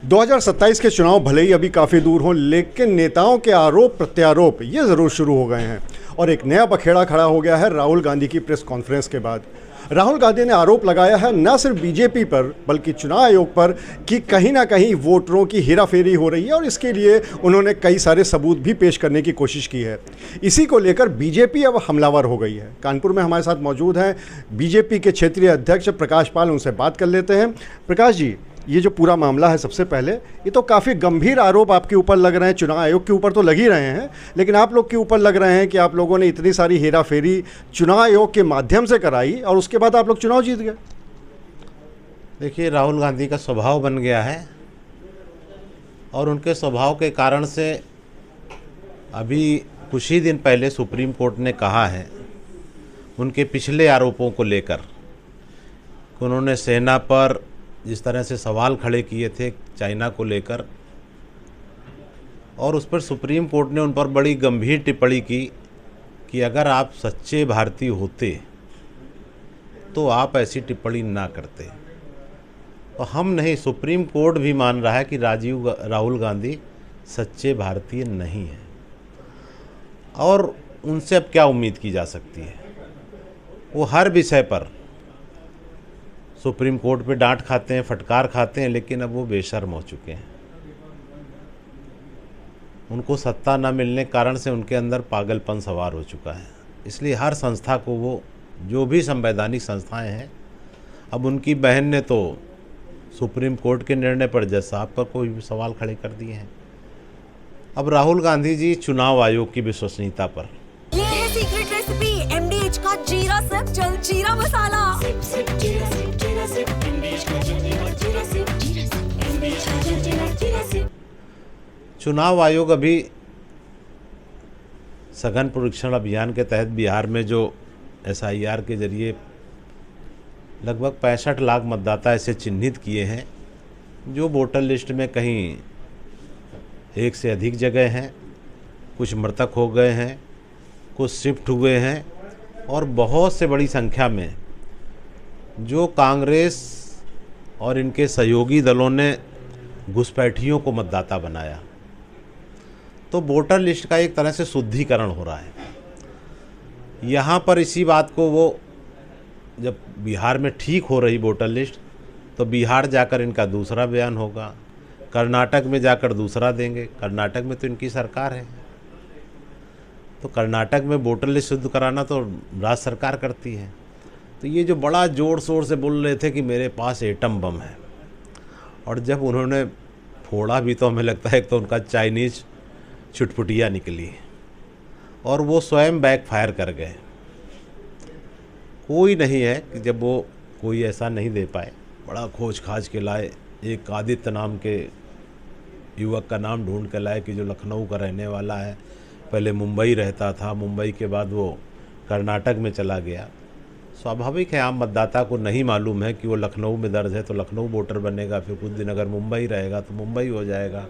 2027 के चुनाव भले ही अभी काफ़ी दूर हों, लेकिन नेताओं के आरोप प्रत्यारोप ये ज़रूर शुरू हो गए हैं और एक नया बखेड़ा खड़ा हो गया है राहुल गांधी की प्रेस कॉन्फ्रेंस के बाद। राहुल गांधी ने आरोप लगाया है न सिर्फ बीजेपी पर बल्कि चुनाव आयोग पर कि कहीं ना कहीं वोटरों की हेराफेरी हो रही है और इसके लिए उन्होंने कई सारे सबूत भी पेश करने की कोशिश की है। इसी को लेकर बीजेपी अब हमलावर हो गई है। कानपुर में हमारे साथ मौजूद हैं बीजेपी के क्षेत्रीय अध्यक्ष प्रकाश पाल, उनसे बात कर लेते हैं। प्रकाश जी, ये जो पूरा मामला है, सबसे पहले ये तो काफ़ी गंभीर आरोप आपके ऊपर लग रहे हैं। चुनाव आयोग के ऊपर तो लग ही रहे हैं, लेकिन आप लोग के ऊपर लग रहे हैं कि आप लोगों ने इतनी सारी हेराफेरी चुनाव आयोग के माध्यम से कराई और उसके बाद आप लोग चुनाव जीत गए। देखिए, राहुल गांधी का स्वभाव बन गया है और उनके स्वभाव के कारण से अभी कुछ ही दिन पहले सुप्रीम कोर्ट ने कहा है उनके पिछले आरोपों को लेकर, उन्होंने सेना पर जिस तरह से सवाल खड़े किए थे चाइना को लेकर, और उस पर सुप्रीम कोर्ट ने उन पर बड़ी गंभीर टिप्पणी की कि अगर आप सच्चे भारतीय होते तो आप ऐसी टिप्पणी ना करते। तो हम नहीं, सुप्रीम कोर्ट भी मान रहा है कि राहुल गांधी सच्चे भारतीय नहीं हैं और उनसे अब क्या उम्मीद की जा सकती है। वो हर विषय पर सुप्रीम कोर्ट पे डांट खाते हैं, फटकार खाते हैं, लेकिन अब वो बेशर्म हो चुके हैं। उनको सत्ता न मिलने के कारण से उनके अंदर पागलपन सवार हो चुका है। इसलिए हर संस्था को, वो जो भी संवैधानिक संस्थाएं हैं, अब उनकी बहन ने तो सुप्रीम कोर्ट के निर्णय पर जज साहब पर कोई भी सवाल खड़े कर दिए हैं। अब राहुल गांधी जी चुनाव आयोग की विश्वसनीयता पर, ये है सीक्रेट रेसिपी MDH का जीरा सिप जल जीरा मसाला। चुनाव आयोग अभी सघन परीक्षण अभियान के तहत बिहार में जो SIR के जरिए लगभग 65 लाख मतदाता ऐसे चिन्हित किए हैं जो वोटर लिस्ट में कहीं एक से अधिक जगह हैं, कुछ मृतक हो गए हैं, कुछ शिफ्ट हुए हैं, और बहुत से बड़ी संख्या में जो कांग्रेस और इनके सहयोगी दलों ने घुसपैठियों को मतदाता बनाया। तो वोटर लिस्ट का एक तरह से शुद्धिकरण हो रहा है। यहाँ पर इसी बात को वो, जब बिहार में ठीक हो रही वोटर लिस्ट, तो बिहार जाकर इनका दूसरा बयान होगा, कर्नाटक में जाकर दूसरा देंगे। कर्नाटक में तो इनकी सरकार है, तो कर्नाटक में वोटर लिस्ट शुद्ध कराना तो राज्य सरकार करती है। तो ये जो बड़ा ज़ोर शोर से बोल रहे थे कि मेरे पास एटम बम है, और जब उन्होंने फोड़ा भी तो हमें लगता है एक तो उनका चाइनीज़ चुटपुटिया निकली और वो स्वयं बैक फायर कर गए। कोई नहीं है कि जब वो कोई ऐसा नहीं दे पाए, बड़ा खोज खाज के लाए। एक आदित्य नाम के युवक का नाम ढूंढ के लाए कि जो लखनऊ का रहने वाला है, पहले मुंबई रहता था, मुंबई के बाद वो कर्नाटक में चला गया। स्वाभाविक है, आम मतदाता को नहीं मालूम है कि वो लखनऊ में दर्ज है तो लखनऊ वोटर बनेगा, फिर कुछ दिन अगर मुंबई रहेगा तो मुंबई हो जाएगा।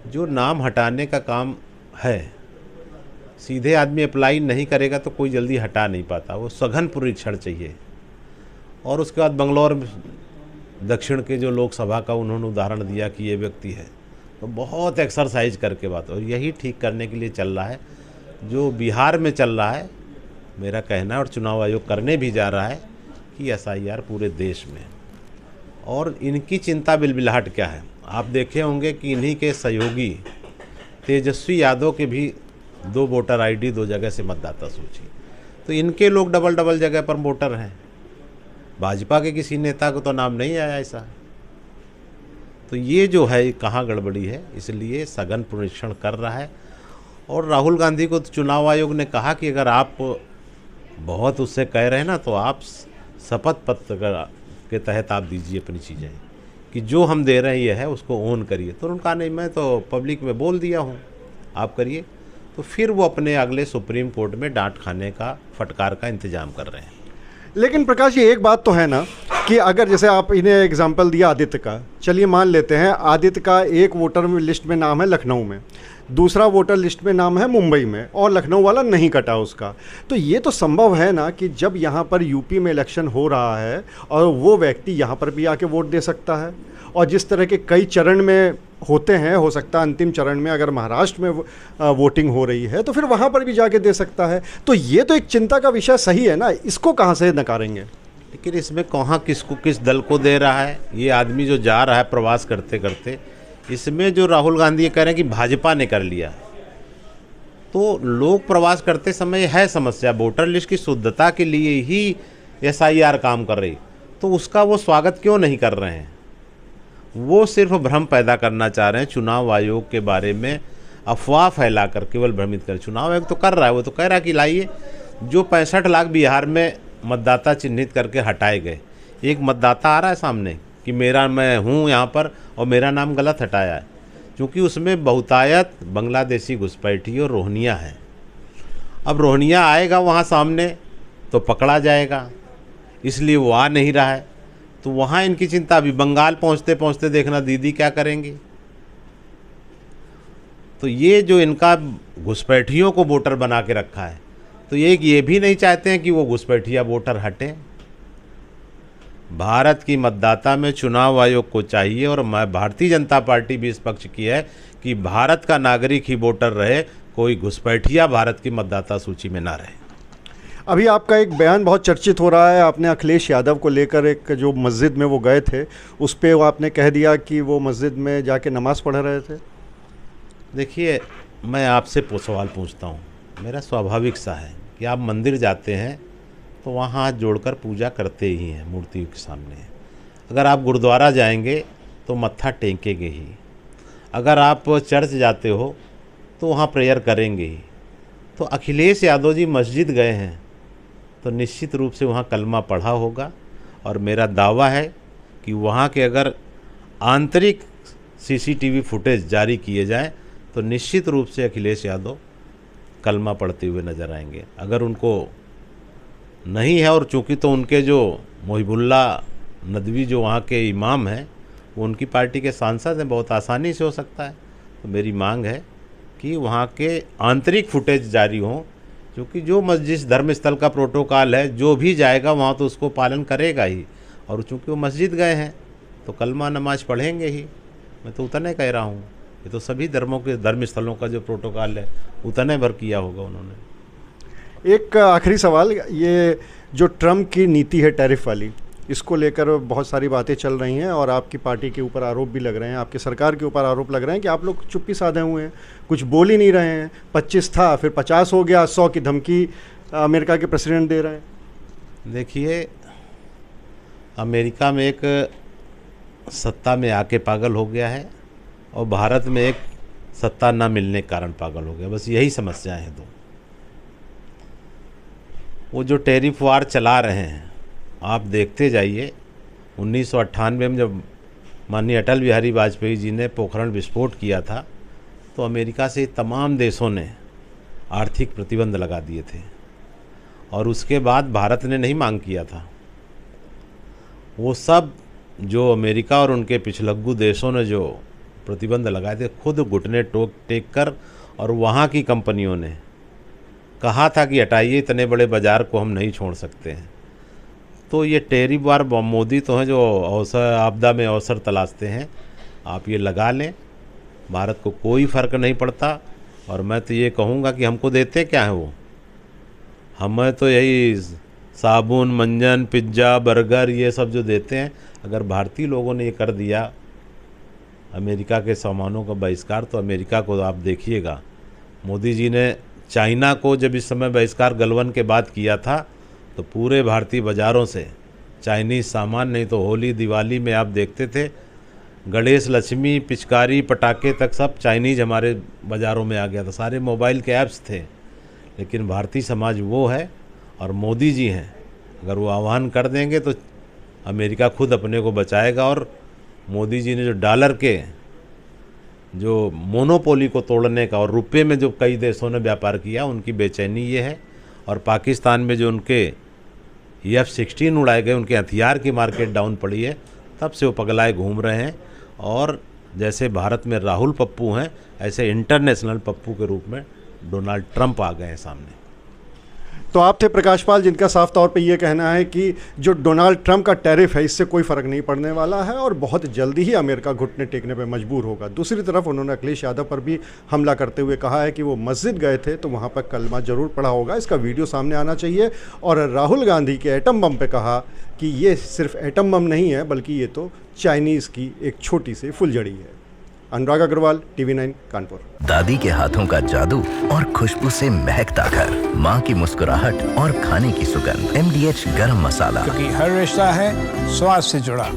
जो नाम हटाने का काम है, सीधे आदमी अप्लाई नहीं करेगा तो कोई जल्दी हटा नहीं पाता, वो सघन परीक्षण चाहिए। और उसके बाद बंगलौर दक्षिण के जो लोकसभा का उन्होंने उदाहरण दिया कि ये व्यक्ति है, तो बहुत एक्सरसाइज करके बात, और यही ठीक करने के लिए चल रहा है जो बिहार में चल रहा है। मेरा कहना है, और चुनाव आयोग करने भी जा रहा है, कि SIR पूरे देश में। और इनकी चिंता बिलबिलाहट क्या है, आप देखे होंगे कि इन्हीं के सहयोगी तेजस्वी यादव के भी 2 वोटर ID 2 जगह से मतदाता सूची, तो इनके लोग डबल जगह पर वोटर हैं। भाजपा के किसी नेता को तो नाम नहीं आया ऐसा। तो ये जो है कहाँ गड़बड़ी है, इसलिए सघन परीक्षण कर रहा है। और राहुल गांधी को चुनाव आयोग ने कहा कि अगर आप बहुत उससे कह रहे हैं ना, तो आप शपथ पत्र के तहत आप दीजिए अपनी चीज़ें कि जो हम दे रहे हैं ये है, उसको ओन करिए। तो उन्होंने कहा नहीं, मैं तो पब्लिक में बोल दिया हूँ, आप करिए। तो फिर वो अपने अगले सुप्रीम कोर्ट में डांट खाने का, फटकार का इंतजाम कर रहे हैं। लेकिन प्रकाश जी, एक बात तो है ना कि अगर जैसे आप इन्हें एग्जाम्पल दिया आदित्य का, चलिए मान लेते हैं आदित्य का एक वोटर लिस्ट में नाम है लखनऊ में, दूसरा वोटर लिस्ट में नाम है मुंबई में और लखनऊ वाला नहीं कटा उसका। तो ये तो संभव है ना कि जब यहाँ पर यूपी में इलेक्शन हो रहा है और वो व्यक्ति यहाँ पर भी आके वोट दे सकता है, और जिस तरह के कई चरण में होते हैं, हो सकता है अंतिम चरण में अगर महाराष्ट्र में वोटिंग हो रही है तो फिर वहाँ पर भी जाके दे सकता है। तो ये तो एक चिंता का विषय सही है ना, इसको कहाँ से नकारेंगे? लेकिन इसमें कहाँ किसको किस दल को दे रहा है? ये आदमी जो जा रहा है प्रवास करते करते, इसमें जो राहुल गांधी ये कह रहे हैं कि भाजपा ने कर लिया, तो लोग प्रवास करते समय है समस्या, वोटर लिस्ट की शुद्धता के लिए ही SIR काम कर रही, तो उसका वो स्वागत क्यों नहीं कर रहे हैं? वो सिर्फ भ्रम पैदा करना चाह रहे हैं, चुनाव आयोग के बारे में अफवाह फैलाकर केवल भ्रमित कर। चुनाव आयोग तो कर रहा है, वो तो कह रहा है कि लाइए जो 65 लाख बिहार में मतदाता चिन्हित करके हटाए गए, एक मतदाता आ रहा है सामने कि मैं हूँ यहाँ पर और मेरा नाम गलत हटाया है, क्योंकि उसमें बहुतायत बांग्लादेशी घुसपैठी और रोहनिया है। अब रोहनिया आएगा वहाँ सामने तो पकड़ा जाएगा, इसलिए वो आ नहीं रहा है। तो वहाँ इनकी चिंता, अभी बंगाल पहुँचते पहुँचते देखना दीदी क्या करेंगी। तो ये जो इनका घुसपैठियों को वोटर बना के रखा है, तो ये भी नहीं चाहते हैं कि वो घुसपैठिया वोटर हटें। भारत की मतदाता में चुनाव आयोग को चाहिए, और मैं भारतीय जनता पार्टी भी इस पक्ष की है कि भारत का नागरिक ही वोटर रहे, कोई घुसपैठिया भारत की मतदाता सूची में ना रहे। अभी आपका एक बयान बहुत चर्चित हो रहा है, आपने अखिलेश यादव को लेकर, एक जो मस्जिद में वो गए थे उस पर आपने कह दिया कि वो मस्जिद में जाके नमाज़ पढ़ रहे थे। देखिए, मैं आपसे सवाल पूछता हूँ, मेरा स्वाभाविक सा है कि आप मंदिर जाते हैं तो वहाँ हाथ जोड़कर पूजा करते ही हैं मूर्तियों के सामने। अगर आप गुरुद्वारा जाएंगे तो मत्था टेकेंगे ही, अगर आप चर्च जाते हो तो वहाँ प्रेयर करेंगे ही। तो अखिलेश यादव जी मस्जिद गए हैं तो निश्चित रूप से वहाँ कलमा पढ़ा होगा, और मेरा दावा है कि वहाँ के अगर आंतरिक CCTV फुटेज जारी किए जाएं तो निश्चित रूप से अखिलेश यादव कलमा पढ़ते हुए नज़र आएंगे। अगर उनको नहीं है, और चूँकि तो उनके जो मोहिबुल्ला नदवी जो वहाँ के इमाम हैं वो उनकी पार्टी के सांसद हैं, बहुत आसानी से हो सकता है। तो मेरी मांग है कि वहाँ के आंतरिक फुटेज जारी हों, क्योंकि जो मस्जिद धर्मस्थल का प्रोटोकॉल है, जो भी जाएगा वहाँ तो उसको पालन करेगा ही, और चूँकि वो मस्जिद गए हैं तो कलमा नमाज पढ़ेंगे ही। मैं तो उतने कह रहा हूँ, ये तो सभी धर्मों के धर्मस्थलों का जो प्रोटोकॉल है उतने भर किया होगा उन्होंने। एक आखिरी सवाल, ये जो ट्रम्प की नीति है टैरिफ वाली, इसको लेकर बहुत सारी बातें चल रही हैं और आपकी पार्टी के ऊपर आरोप भी लग रहे हैं, आपकी सरकार के ऊपर आरोप लग रहे हैं कि आप लोग चुप्पी साधे हुए हैं, कुछ बोल ही नहीं रहे हैं। 25 था, फिर 50 हो गया, 100 की धमकी अमेरिका के प्रेसिडेंट दे रहे हैं। देखिए, अमेरिका में एक सत्ता में आके पागल हो गया है और भारत में एक सत्ता ना मिलने के कारण पागल हो गया, बस यही समस्याएं हैं दो। वो जो टैरिफ वार चला रहे हैं, आप देखते जाइए। 1998 में जब माननीय अटल बिहारी वाजपेयी जी ने पोखरण विस्फोट किया था तो अमेरिका से तमाम देशों ने आर्थिक प्रतिबंध लगा दिए थे, और उसके बाद भारत ने नहीं मांग किया था। वो सब जो अमेरिका और उनके पिछलग्गू देशों ने जो प्रतिबंध लगाए थे, खुद घुटने टेक कर, और वहाँ की कंपनियों ने कहा था कि हटाइए, इतने बड़े बाज़ार को हम नहीं छोड़ सकते हैं। तो ये टैरिफ वार मोदी तो हैं जो अवसर, आपदा में अवसर तलाशते हैं। आप ये लगा लें, भारत को कोई फ़र्क नहीं पड़ता। और मैं तो ये कहूँगा कि हमको देते क्या है वो, हमें तो यही साबुन, मंजन, पिज्ज़ा, बर्गर ये सब जो देते हैं। अगर भारतीय लोगों ने ये कर दिया अमेरिका के सामानों का बहिष्कार, तो अमेरिका को आप देखिएगा, मोदी जी ने चाइना को जब इस समय बहिष्कार गलवान के बाद किया था तो पूरे भारतीय बाज़ारों से चाइनीज़ सामान, नहीं तो होली दिवाली में आप देखते थे गणेश लक्ष्मी, पिचकारी, पटाखे तक सब चाइनीज़ हमारे बाज़ारों में आ गया था। सारे मोबाइल के ऐप्स थे। लेकिन भारतीय समाज वो है और मोदी जी हैं, अगर वो आह्वान कर देंगे तो अमेरिका खुद अपने को बचाएगा। और मोदी जी ने जो डॉलर के जो मोनोपोली को तोड़ने का और रुपये में जो कई देशों ने व्यापार किया, उनकी बेचैनी ये है। और पाकिस्तान में जो उनके F-16 उड़ाए गए, उनके हथियार की मार्केट डाउन पड़ी है, तब से वो पगलाए घूम रहे हैं। और जैसे भारत में राहुल पप्पू हैं, ऐसे इंटरनेशनल पप्पू के रूप में डोनाल्ड ट्रंप आ गए हैं सामने। तो आप थे प्रकाश पाल, जिनका साफ तौर पे ये कहना है कि जो डोनाल्ड ट्रंप का टैरिफ है इससे कोई फ़र्क नहीं पड़ने वाला है और बहुत जल्दी ही अमेरिका घुटने टेकने पे मजबूर होगा। दूसरी तरफ उन्होंने अखिलेश यादव पर भी हमला करते हुए कहा है कि वो मस्जिद गए थे तो वहाँ पर कलमा ज़रूर पढ़ा होगा, इसका वीडियो सामने आना चाहिए। और राहुल गांधी के एटम बम पे कहा कि ये सिर्फ एटम बम नहीं है बल्कि ये तो चाइनीज़ की एक छोटी सी फुलझड़ी है। अनुराग अग्रवाल, TV9 कानपुर। दादी के हाथों का जादू और खुशबू से महकता घर, माँ की मुस्कुराहट और खाने की सुगंध, MDH गरम मसाला। क्योंकि हर रिश्ता है स्वाद से जुड़ा।